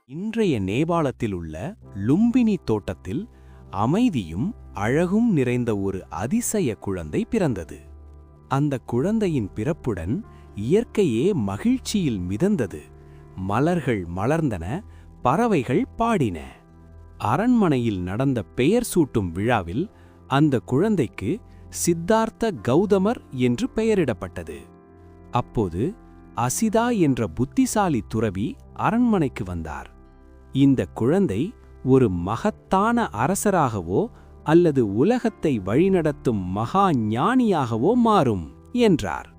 இன்றைய நேபாளத்தில் உள்ள லும்பினி தோட்டத்தில் அமைதியும் அழகும் நிறைந்த ஒரு அதிசய குழந்தை பிறந்தது. அந்த குழந்தையின் பிறப்புடன் இயற்கையே மகிழ்ச்சியில் மிதந்தது. மலர்கள் மலர்ந்தன, பறவைகள் பாடின. அரண்மனையில் நடந்த பெயர் சூட்டும் விழாவில் அந்த குழந்தைக்கு சித்தார்த்த கௌதமர் என்று பெயரிடப்பட்டது. அப்போது அசிதா என்ற புத்திசாலி துறவி அரண்மனைக்கு வந்தார். இந்த குழந்தை ஒரு மகத்தான அரசராகவோ அல்லது உலகத்தை வழிநடத்தும் மகா ஞானியாகவோ மாறும் என்றார்.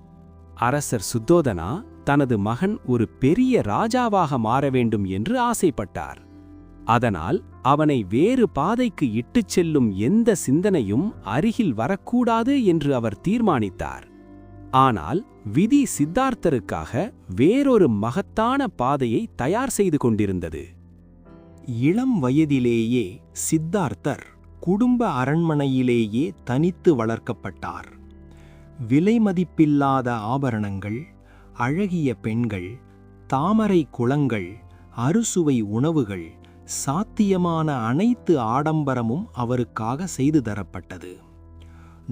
அரசர் சுத்தோதனா தனது மகன் ஒரு பெரிய ராஜாவாக மாற வேண்டும் என்று ஆசைப்பட்டார். அதனால் அவனை வேறு பாதைக்கு இட்டுச் செல்லும் எந்த சிந்தனையும் அருகில் வரக்கூடாது என்று அவர் தீர்மானித்தார். ஆனால் விதி சித்தார்த்தருக்காக வேறொரு மகத்தான பாதையை தயார் செய்து கொண்டிருந்தது. இளம் வயதிலேயே சித்தார்த்தர் குடும்ப அரண்மனையிலேயே தனித்து வளர்க்கப்பட்டார். விலைமதிப்பில்லாத ஆபரணங்கள், அழகிய பெண்கள், தாமரை குளங்கள், அறுசுவை உணவுகள், சாத்தியமான அனைத்து ஆடம்பரமும் அவருக்காக செய்து தரப்பட்டது.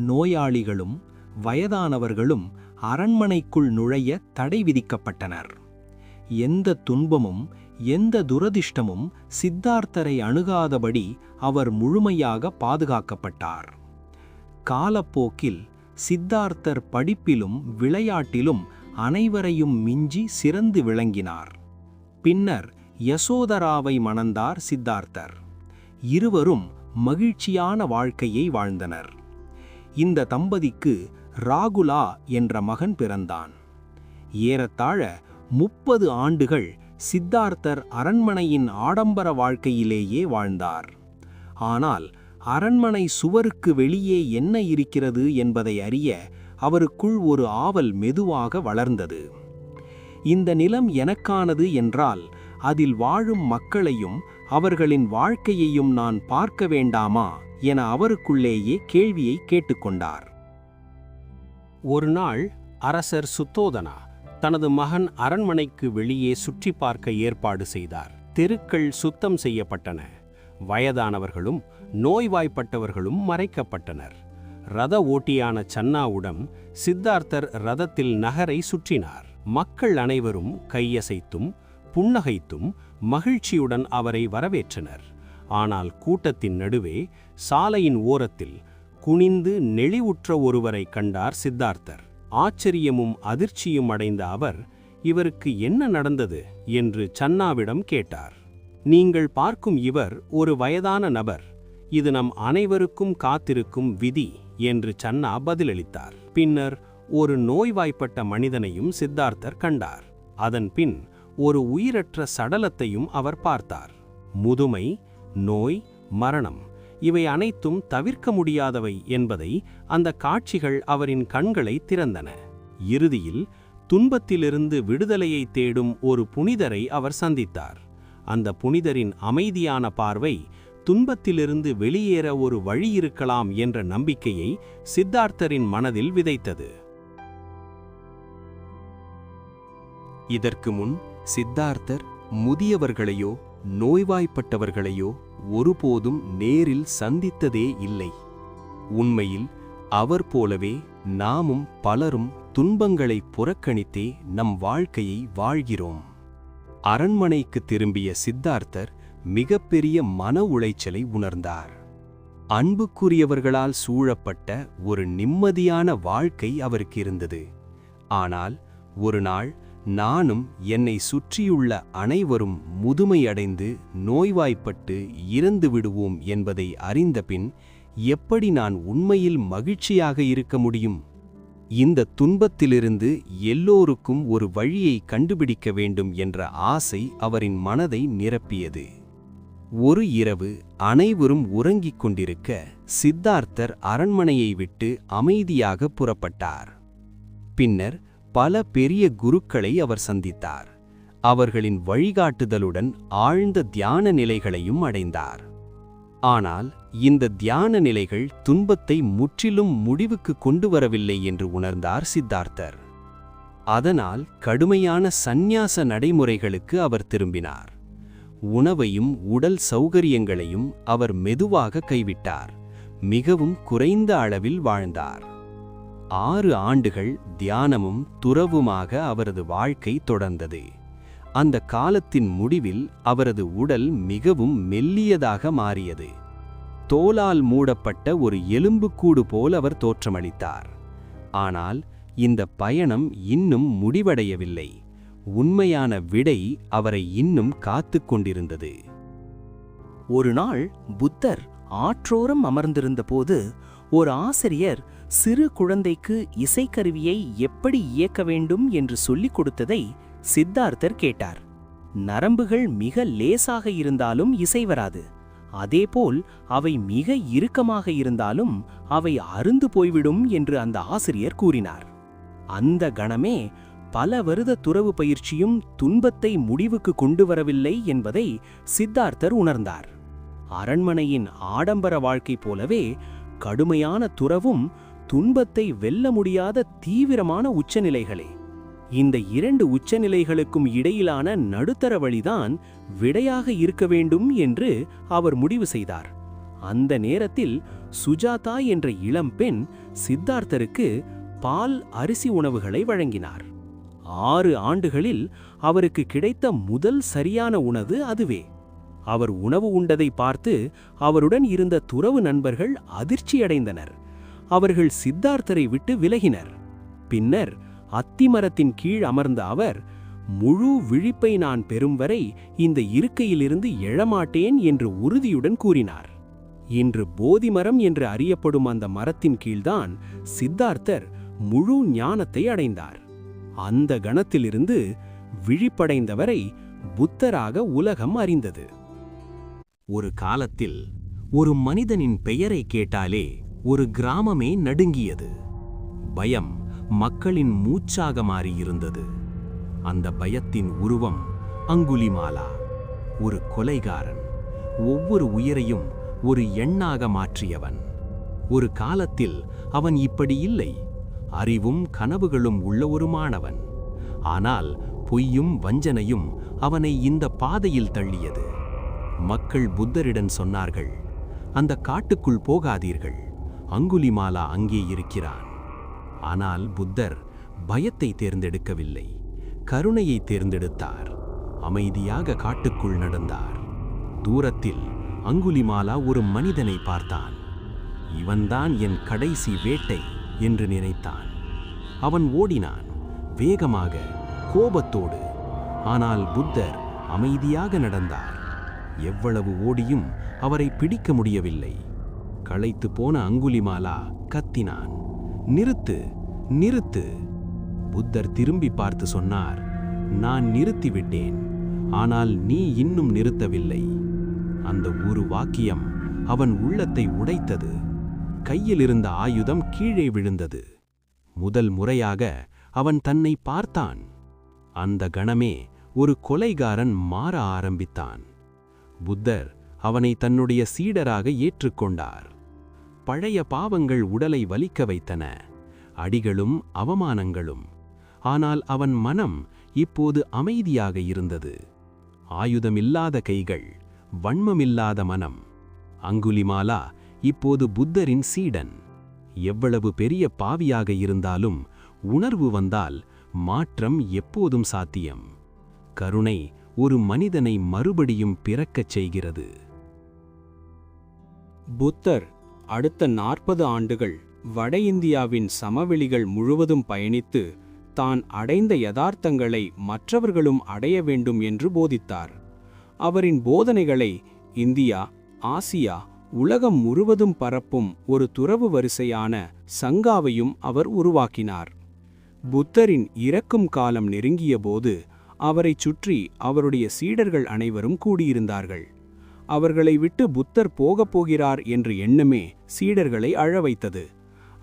நோயாளிகளும் வயதானவர்களும் அரண்மனைக்குள் நுழைய தடை விதிக்கப்பட்டனர். எந்த துன்பமும் எந்த துரதிர்ஷ்டமும் சித்தார்த்தரை அணுகாதபடி அவர் முழுமையாக பாதுகாக்கப்பட்டார். காலப்போக்கில் சித்தார்த்தர் படிப்பிலும் விளையாட்டிலும் அனைவரையும் மிஞ்சி சிறந்து விளங்கினார். பின்னர் யசோதராவை மணந்தார் சித்தார்த்தர். இருவரும் மகிழ்ச்சியான வாழ்க்கையை வாழ்ந்தனர். இந்த தம்பதிக்கு ராகுலா என்ற மகன் பிறந்தான். ஏறத்தாழ 30 ஆண்டுகள் சித்தார்த்தர் அரண்மனையின் ஆடம்பர வாழ்க்கையிலேயே வாழ்ந்தார். ஆனால் அரண்மனை சுவருக்கு வெளியே என்ன இருக்கிறது என்பதை அறிய அவருக்குள் ஒரு ஆவல் மெதுவாக வளர்ந்தது. இந்த நிலம் எனக்கானது என்றால் அதில் வாழும் மக்களையும் அவர்களின் வாழ்க்கையையும் நான் பார்க்க வேண்டாமா என அவருக்குள்ளேயே கேள்வியை கேட்டுக்கொண்டார். ஒரு நாள் அரசர் சுத்தோதனா தனது மகன் அரண்மனைக்கு வெளியே சுற்றி பார்க்க ஏற்பாடு செய்தார். தெருக்கள் சுத்தம் செய்யப்பட்டன. வயதானவர்களும் நோய்வாய்ப்பட்டவர்களும் மறைக்கப்பட்டனர். ரத ஓட்டியான சன்னாவுடன் சித்தார்த்தர் ரதத்தில் நகரை சுற்றினார். மக்கள் அனைவரும் கையசைத்தும் புன்னகைத்தும் மகிழ்ச்சியுடன் அவரை வரவேற்றனர். ஆனால் கூட்டத்தின் நடுவே சாலையின் ஓரத்தில் குனிந்து நெளிவுற்ற ஒருவரை கண்டார் சித்தார்த்தர். ஆச்சரியமும் அதிர்ச்சியும் அடைந்த அவர், இவருக்கு என்ன நடந்தது என்று சன்னாவிடம் கேட்டார். நீங்கள் பார்க்கும் இவர் ஒரு வயதான நபர். இது நம் அனைவருக்கும் காத்திருக்கும் விதி என்று சன்னா பதிலளித்தார். பின்னர் ஒரு நோய்வாய்ப்பட்ட மனிதனையும் சித்தார்த்தர் கண்டார். அதன் பின் ஒரு உயிரற்ற சடலத்தையும் அவர் பார்த்தார். முதுமை, நோய், மரணம் இவை அனைத்தும் தவிர்க்க முடியாதவை என்பதை அந்த காட்சிகள் அவரின் கண்களை திறந்தன. இறுதியில் துன்பத்திலிருந்து விடுதலையை தேடும் ஒரு புனிதரை அவர் சந்தித்தார். அந்த புனிதரின் அமைதியான பார்வை துன்பத்திலிருந்து வெளியேற ஒரு வழி இருக்கலாம் என்ற நம்பிக்கையை சித்தார்த்தரின் மனதில் விதைத்தது. இதற்கு முன் சித்தார்த்தர் முதியவர்களையோ நோய்வாய்ப்பட்டவர்களையோ ஒருபோதும் நேரில் சந்தித்ததே இல்லை. உண்மையில் அவர் போலவே நாமும் பலரும் துன்பங்களை புறக்கணித்தே நம் வாழ்க்கையை வாழ்கிறோம். அரண்மனைக்கு திரும்பிய சித்தார்த்தர் மிகப்பெரிய மன உளைச்சலை உணர்ந்தார். அன்புக்குரியவர்களால் சூழப்பட்ட ஒரு நிம்மதியான வாழ்க்கை அவருக்கு இருந்தது. ஆனால் ஒரு நாள் நானும் என்னை சுற்றியுள்ள அனைவரும் முதுமையடைந்து நோய்வாய்ப்பட்டு இறந்து விடுவோம் என்பதை அறிந்தபின் எப்படி நான் உண்மையில் மகிழ்ச்சியாக இருக்க முடியும்? இந்த துன்பத்திலிருந்து எல்லோருக்கும் ஒரு வழியை கண்டுபிடிக்க வேண்டும் என்ற ஆசை அவரின் மனதை நிரப்பியது. ஒரு இரவு அனைவரும் உறங்கிக் கொண்டிருக்க சித்தார்த்தர் அரண்மனையை விட்டு அமைதியாக புறப்பட்டார். பின்னர் பல பெரிய குருக்களை அவர் சந்தித்தார். அவர்களின் வழிகாட்டுதலுடன் ஆழ்ந்த தியான நிலைகளையும் அடைந்தார். ஆனால் இந்த தியான நிலைகள் துன்பத்தை முற்றிலும் முடிவுக்கு கொண்டு வரவில்லை என்று உணர்ந்தார் சித்தார்த்தர். அதனால் கடுமையான சந்நியாச நடைமுறைகளுக்கு அவர் திரும்பினார். உணவையும் உடல் சௌகரியங்களையும் அவர் மெதுவாக கைவிட்டார். மிகவும் குறைந்த அளவில் வாழ்ந்தார். 6 ஆண்டுகள் தியானமும் துறவுமாக அவரது வாழ்க்கை தொடர்ந்தது. அந்த காலத்தின் முடிவில் அவரது உடல் மிகவும் மெல்லியதாக மாறியது. தோலால் மூடப்பட்ட ஒரு எலும்புக்கூடு போல் அவர் தோற்றமளித்தார். ஆனால் இந்த பயணம் இன்னும் முடிவடையவில்லை. உண்மையான விடை அவரை இன்னும் காத்துக் கொண்டிருந்தது. ஒரு நாள் புத்தர் ஆற்றோரம் அமர்ந்திருந்தபோது ஒரு ஆசிரியர் சிறு குழந்தைக்கு இசைக்கருவியை எப்படி இயக்க வேண்டும் என்று சொல்லிக் கொடுத்ததை சித்தார்த்தர் கேட்டார். நரம்புகள் மிக லேசாக இருந்தாலும் இசை வராது. அதேபோல் அவை மிக இறுக்கமாக இருந்தாலும் அவை அறுந்து போய்விடும் என்று அந்த ஆசிரியர் கூறினார். அந்த கணமே பல வருட துறவு பயிற்சியும் துன்பத்தை முடிவுக்கு கொண்டு வரவில்லை என்பதை சித்தார்த்தர் உணர்ந்தார். அரண்மனையின் ஆடம்பர வாழ்க்கை போலவே கடுமையான துறவும் துன்பத்தை வெல்ல முடியாத தீவிரமான உச்சநிலைகளே. இந்த 2 உச்சநிலைகளுக்கும் இடையிலான நடுத்தர வழிதான் விடையாக இருக்க வேண்டும் என்று அவர் முடிவு செய்தார். அந்த நேரத்தில் சுஜாதா என்ற இளம்பெண் சித்தார்த்தருக்கு பால் அரிசி உணவுகளை வழங்கினார். 6 ஆண்டுகளில் அவருக்கு கிடைத்த முதல் சரியான உணவு அதுவே. அவர் உணவு உண்டதை பார்த்து அவருடன் இருந்த துறவு நண்பர்கள் அதிர்ச்சியடைந்தனர். அவர்கள் சித்தார்த்தரை விட்டு விலகினர். பின்னர் அத்திமரத்தின் கீழ் அமர்ந்த அவர், முழு விழிப்பை நான் பெறும் வரை இந்த இருக்கையிலிருந்து எழமாட்டேன் என்று உறுதியுடன் கூறினார். இன்று போதிமரம் என்று அறியப்படும் அந்த மரத்தின் கீழ்தான் சித்தார்த்தர் முழு ஞானத்தை அடைந்தார். அந்த கணத்திலிருந்து விழிப்படைந்தவரை புத்தராக உலகம் அறிந்தது. ஒரு காலத்தில் ஒரு மனிதனின் பெயரை கேட்டாலே ஒரு கிராமமே நடுங்கியது. பயம் மக்களின் மூச்சாக மாறியிருந்தது. அந்த பயத்தின் உருவம் அங்குலிமாலா, ஒரு கொலைகாரன். ஒவ்வொரு உயிரையும் ஒரு எண்ணாக மாற்றியவன். ஒரு காலத்தில் அவன் இப்படி இல்லை. அறிவும் கனவுகளும் உள்ள ஒரு மாணவன். ஆனால் பொய்யும் வஞ்சனையும் அவனை இந்த பாதையில் தள்ளியது. மக்கள் புத்தரிடம் சொன்னார்கள், அந்த காட்டுக்குள் போகாதீர்கள், அங்குலிமாலா அங்கே இருக்கிறான். ஆனால் புத்தர் பயத்தை தேர்ந்தெடுக்கவில்லை, கருணையை தேர்ந்தெடுத்தார். அமைதியாக காட்டுக்குள் நடந்தார். தூரத்தில் அங்குலிமாலா ஒரு மனிதனை பார்த்தான். இவன்தான் என் கடைசி வேட்டை என்று நினைத்தான். அவன் ஓடினான், வேகமாக, கோபத்தோடு. ஆனால் புத்தர் அமைதியாக நடந்தார். எவ்வளவு ஓடியும் அவரை பிடிக்க முடியவில்லை. களைத்து போன அங்குலிமாலா கத்தினான், நிறுத்து, நிறுத்து. புத்தர் திரும்பி பார்த்து சொன்னார், நான் நிறுத்திவிட்டேன், ஆனால் நீ இன்னும் நிறுத்தவில்லை. அந்த ஒரு வாக்கியம் அவன் உள்ளத்தை உடைத்தது. கையில் இருந்த ஆயுதம் கீழே விழுந்தது. முதல் முறையாக அவன் தன்னை பார்த்தான். அந்த கணமே ஒரு கொலைகாரன் மாற ஆரம்பித்தான். புத்தர் அவனை தன்னுடைய சீடராக ஏற்றுக்கொண்டார். பழைய பாவங்கள் உடலை வலிக்க வைத்தன, அடிகளும் அவமானங்களும். ஆனால் அவன் மனம் இப்போது அமைதியாக இருந்தது. ஆயுதமில்லாத கைகள், வன்மமில்லாத மனம். அங்குலிமாலா இப்போது புத்தரின் சீடன். எவ்வளவு பெரிய பாவியாக இருந்தாலும் உணர்வு வந்தால் மாற்றம் எப்போதும் சாத்தியம். கருணை ஒரு மனிதனை மறுபடியும் பிறக்கச் செய்கிறது. புத்தர் அடுத்த 40 ஆண்டுகள் வட இந்தியாவின் சமவெளிகள் முழுவதும் பயணித்து தான் அடைந்த யதார்த்தங்களை மற்றவர்களும் அடைய வேண்டும் என்று போதித்தார். அவரின் போதனைகளை இந்தியா, ஆசியா, உலகம் முழுவதும் பரப்பும் ஒரு துறவு வரிசையான சங்காவையும் அவர் உருவாக்கினார். புத்தரின் இறக்கும் காலம் நெருங்கியபோது அவரைச் சுற்றி அவருடைய சீடர்கள் அனைவரும் கூடியிருந்தார்கள். அவர்களை விட்டு புத்தர் போகப் போகிறார் என்ற எண்ணமே சீடர்களை அழ வைத்தது.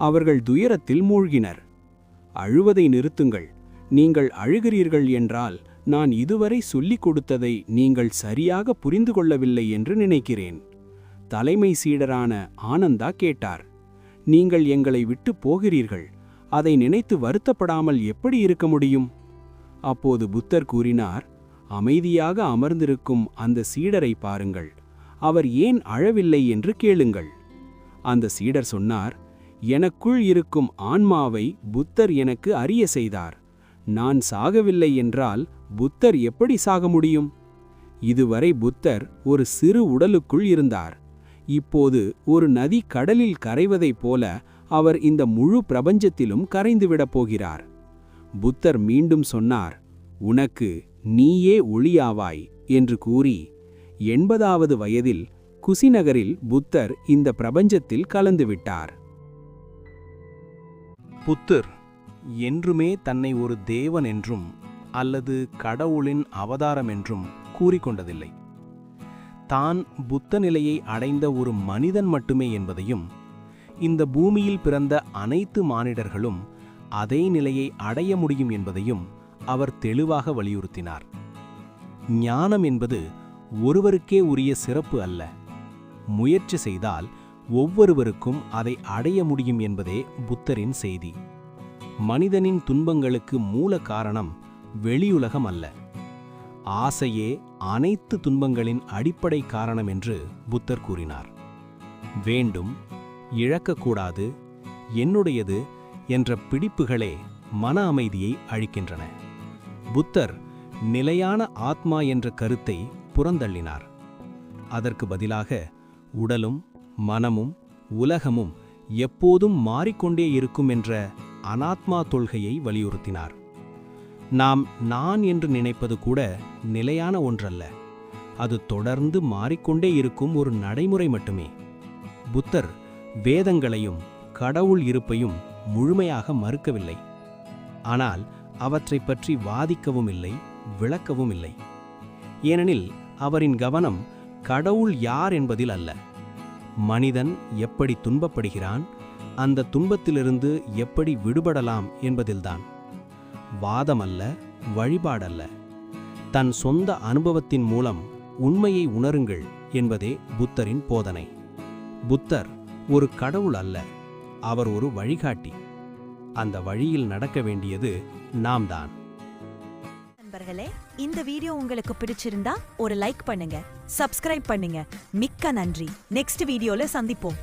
அவர்கள் துயரத்தில் மூழ்கினர். அழுவதை நிறுத்துங்கள், நீங்கள் அழுகிறீர்கள் என்றால் நான் இதுவரை சொல்லிக் கொடுத்ததை நீங்கள் சரியாக புரிந்து கொள்ளவில்லை என்று நினைக்கிறேன். தலைமை சீடரான ஆனந்தா கேட்டார், நீங்கள் எங்களை விட்டு போகிறீர்கள், அதை நினைத்து வருத்தப்படாமல் எப்படி இருக்க முடியும்? அப்போது புத்தர் கூறினார், அமைதியாக அமர்ந்திருக்கும் அந்த சீடரை பாருங்கள். அவர் ஏன் அழவில்லை என்று கேளுங்கள். அந்த சீடர் சொன்னார், எனக்குள் இருக்கும் ஆன்மாவை புத்தர் எனக்கு அறிய செய்தார். நான் சாகவில்லை என்றால் புத்தர் எப்படி சாக முடியும்? இதுவரை புத்தர் ஒரு சிறு உடலுக்குள் இருந்தார். இப்போது ஒரு நதி கடலில் கரைவதைப் போல அவர் இந்த முழு பிரபஞ்சத்திலும் கரைந்துவிடப் போகிறார். புத்தர் மீண்டும் சொன்னார், உனக்கு நீயே ஒளியாவாய் என்று கூறி 80வது வயதில் குசிநகரில் புத்தர் இந்த பிரபஞ்சத்தில் கலந்துவிட்டார். புத்தர் என்றுமே தன்னை ஒரு தேவன் என்றும் அல்லது கடவுளின் அவதாரம் என்றும் கூறிக்கொண்டதில்லை. தான் புத்த நிலையை அடைந்த ஒரு மனிதன் மட்டுமே என்பதையும், இந்த பூமியில் பிறந்த அனைத்து மானிடர்களும் அதே நிலையை அடைய முடியும் என்பதையும் அவர் தெளிவாக வலியுறுத்தினார். ஞானம் என்பது ஒருவருக்கே உரிய சிறப்பு அல்ல. முயற்சி செய்தால் ஒவ்வொருவருக்கும் அதை அடைய முடியும் என்பதே புத்தரின் செய்தி. மனிதனின் துன்பங்களுக்கு மூல காரணம் வெளியுலகம் அல்ல. ஆசையே அனைத்து துன்பங்களின் அடிப்படை காரணம் என்று புத்தர் கூறினார். வேண்டும், இழக்கக்கூடாது, என்னுடையது என்ற பிடிப்புகளே மன அமைதியை அழிக்கின்றன. புத்தர் நிலையான ஆத்மா என்ற கருத்தை புறந்தள்ளினார். அதற்கு பதிலாக உடலும் மனமும் உலகமும் எப்போதும் மாறிக்கொண்டே இருக்கும் என்ற அனாத்மா கொள்கையை வலியுறுத்தினார். நாம் நான் என்று நினைப்பது கூட நிலையான ஒன்றல்ல. அது தொடர்ந்து மாறிக்கொண்டே இருக்கும் ஒரு நடைமுறை மட்டுமே. புத்தர் வேதங்களையும் கடவுள் இருப்பையும் முழுமையாக மறுக்கவில்லை. ஆனால் அவற்றை பற்றி வாதிக்கவும் இல்லை, விளக்கவும் இல்லை. ஏனெனில் அவரின் கவனம் கடவுள் யார் என்பதில் அல்ல, மனிதன் எப்படி துன்பப்படுகிறான், அந்த துன்பத்திலிருந்து எப்படி விடுபடலாம் என்பதில்தான். வாதமல்ல, வழிபாடல்ல, தன் சொந்த அனுபவத்தின் மூலம் உண்மையை உணருங்கள் என்பதே புத்தரின் போதனை. புத்தர் ஒரு கடவுள் அல்ல, அவர் ஒரு வழிகாட்டி. அந்த வழியில் நடக்க வேண்டியது நாம் தான். நண்பர்களே, இந்த வீடியோ உங்களுக்கு பிடிச்சிருந்தா ஒரு லைக் பண்ணுங்க, சப்ஸ்கிரைப் பண்ணுங்க. மிக்க நன்றி. நெக்ஸ்ட் வீடியோல சந்திப்போம்.